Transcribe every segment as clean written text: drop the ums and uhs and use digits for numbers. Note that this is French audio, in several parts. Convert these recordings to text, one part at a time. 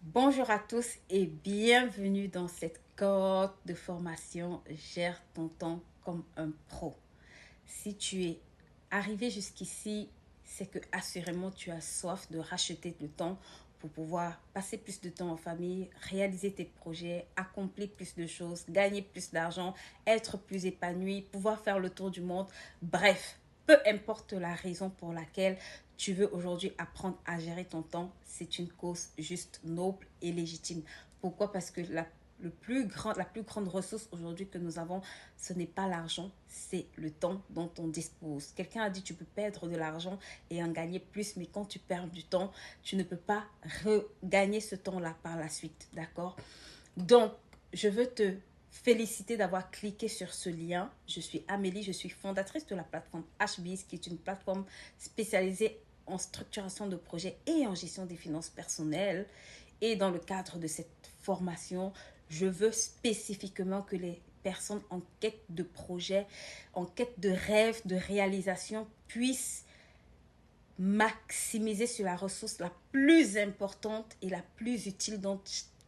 Bonjour à tous et bienvenue dans cette cohorte de formation Gère ton temps comme un pro. Si tu es arrivé jusqu'ici, c'est que assurément tu as soif de racheter le temps pour pouvoir passer plus de temps en famille, réaliser tes projets, accomplir plus de choses, gagner plus d'argent, être plus épanoui, pouvoir faire le tour du monde. Bref, peu importe la raison pour laquelle tu veux aujourd'hui apprendre à gérer ton temps, c'est une cause juste noble et légitime. Pourquoi? Parce que la plus grande ressource aujourd'hui que nous avons, ce n'est pas l'argent, c'est le temps dont on dispose. Quelqu'un a dit tu peux perdre de l'argent et en gagner plus, mais quand tu perds du temps, tu ne peux pas regagner ce temps-là par la suite, d'accord? Donc, je veux te féliciter d'avoir cliqué sur ce lien. Je suis Amélie, je suis fondatrice de la plateforme HBIS, qui est une plateforme spécialisée en structuration de projets et en gestion des finances personnelles. Et dans le cadre de cette formation, je veux spécifiquement que les personnes en quête de projets, en quête de rêves, de réalisation puissent maximiser sur la ressource la plus importante et la plus utile dont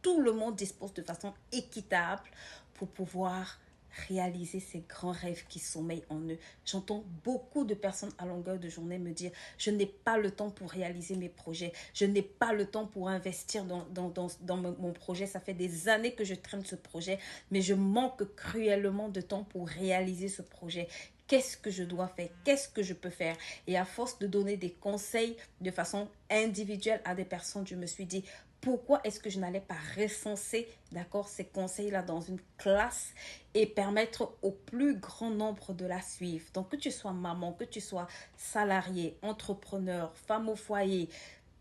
tout le monde dispose de façon équitable pour pouvoir réaliser ces grands rêves qui sommeillent en eux. J'entends beaucoup de personnes à longueur de journée me dire je n'ai pas le temps pour réaliser mes projets, je n'ai pas le temps pour investir dans mon projet, ça fait des années que je traîne ce projet, mais je manque cruellement de temps pour réaliser ce projet. Qu'est-ce que je dois faire? Qu'est-ce que je peux faire? Et à force de donner des conseils de façon individuelle à des personnes, je me suis dit, pourquoi est-ce que je n'allais pas recenser, d'accord, ces conseils-là dans une classe et permettre au plus grand nombre de la suivre. Donc, que tu sois maman, que tu sois salarié, entrepreneur, femme au foyer,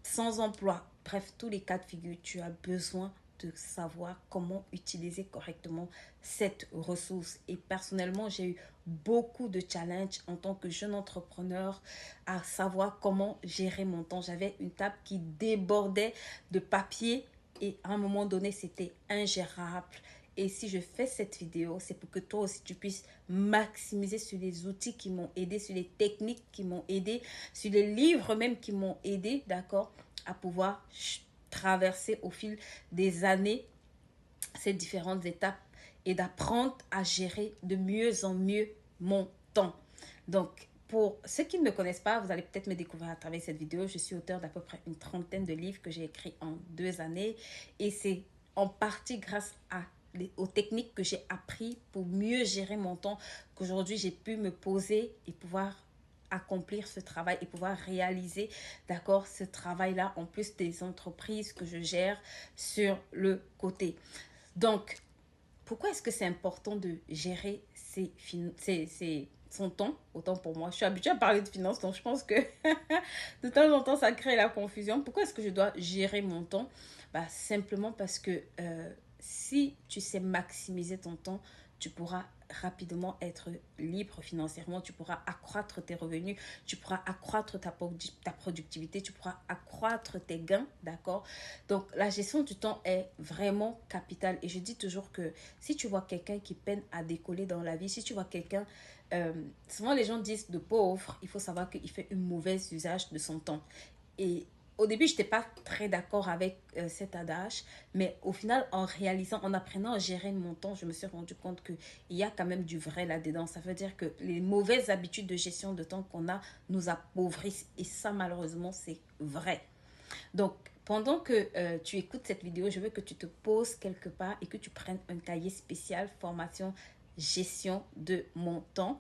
sans emploi, bref, tous les cas de figure, tu as besoin de savoir comment utiliser correctement cette ressource. Et personnellement, j'ai eu beaucoup de challenges en tant que jeune entrepreneur à savoir comment gérer mon temps. J'avais une table qui débordait de papier et à un moment donné, c'était ingérable. Et si je fais cette vidéo, c'est pour que toi aussi tu puisses maximiser sur les outils qui m'ont aidé, sur les techniques qui m'ont aidé, sur les livres même qui m'ont aidé, d'accord, à pouvoir traverser au fil des années ces différentes étapes et d'apprendre à gérer de mieux en mieux mon temps. Donc, pour ceux qui ne me connaissent pas, vous allez peut-être me découvrir à travers cette vidéo. Je suis auteur d'à peu près une trentaine de livres que j'ai écrits en 2 années. Et c'est en partie grâce aux techniques que j'ai appris pour mieux gérer mon temps qu'aujourd'hui j'ai pu me poser et pouvoir accomplir ce travail et pouvoir réaliser, d'accord, ce travail-là en plus des entreprises que je gère sur le côté. Donc, pourquoi est-ce que c'est important de gérer son temps? Autant pour moi, je suis habituée à parler de finances, donc je pense que de temps en temps, ça crée la confusion. Pourquoi est-ce que je dois gérer mon temps? Bah, simplement parce que si tu sais maximiser ton temps, tu pourras rapidement être libre financièrement, tu pourras accroître tes revenus, tu pourras accroître ta productivité, tu pourras accroître tes gains, d'accord? Donc la gestion du temps est vraiment capitale et je dis toujours que si tu vois quelqu'un qui peine à décoller dans la vie, si tu vois quelqu'un, souvent les gens disent de pauvre, il faut savoir qu'il fait un mauvais usage de son temps. Et au début, je n'étais pas très d'accord avec cet adage, mais au final, en réalisant, en apprenant à gérer mon temps, je me suis rendu compte qu'il y a quand même du vrai là-dedans. Ça veut dire que les mauvaises habitudes de gestion de temps qu'on a nous appauvrissent. Et ça, malheureusement, c'est vrai. Donc, pendant que tu écoutes cette vidéo, je veux que tu te poses quelque part et que tu prennes un cahier spécial formation gestion de mon temps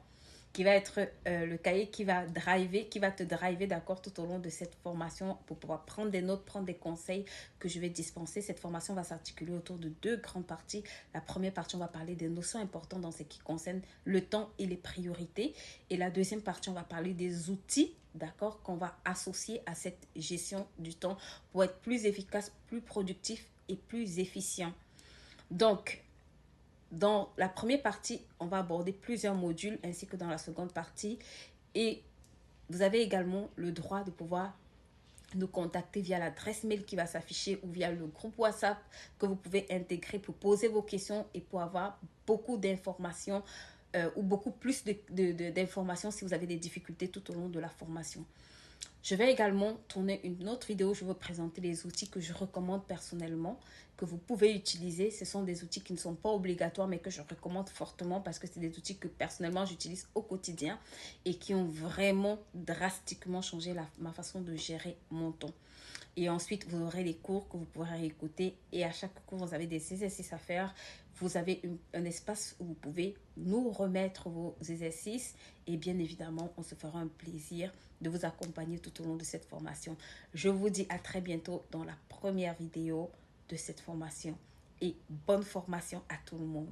qui va être le cahier qui va te driver, d'accord, tout au long de cette formation pour pouvoir prendre des notes, prendre des conseils que je vais dispenser. Cette formation va s'articuler autour de deux grandes parties. La première partie, on va parler des notions importantes dans ce qui concerne le temps et les priorités. Et la deuxième partie, on va parler des outils, d'accord, qu'on va associer à cette gestion du temps pour être plus efficace, plus productif et plus efficient. Donc, dans la première partie, on va aborder plusieurs modules ainsi que dans la seconde partie. Et vous avez également le droit de pouvoir nous contacter via l'adresse mail qui va s'afficher ou via le groupe WhatsApp que vous pouvez intégrer pour poser vos questions et pour avoir beaucoup d'informations ou beaucoup plus d'informations si vous avez des difficultés tout au long de la formation. Je vais également tourner une autre vidéo où je vais vous présenter les outils que je recommande personnellement, que vous pouvez utiliser. Ce sont des outils qui ne sont pas obligatoires, mais que je recommande fortement parce que c'est des outils que personnellement j'utilise au quotidien et qui ont vraiment drastiquement changé ma façon de gérer mon temps. Et ensuite, vous aurez les cours que vous pourrez écouter. Et à chaque cours, vous avez des exercices à faire. Vous avez un espace où vous pouvez nous remettre vos exercices. Et bien évidemment, on se fera un plaisir de vous accompagner tout au long de cette formation. Je vous dis à très bientôt dans la première vidéo de cette formation. Et bonne formation à tout le monde.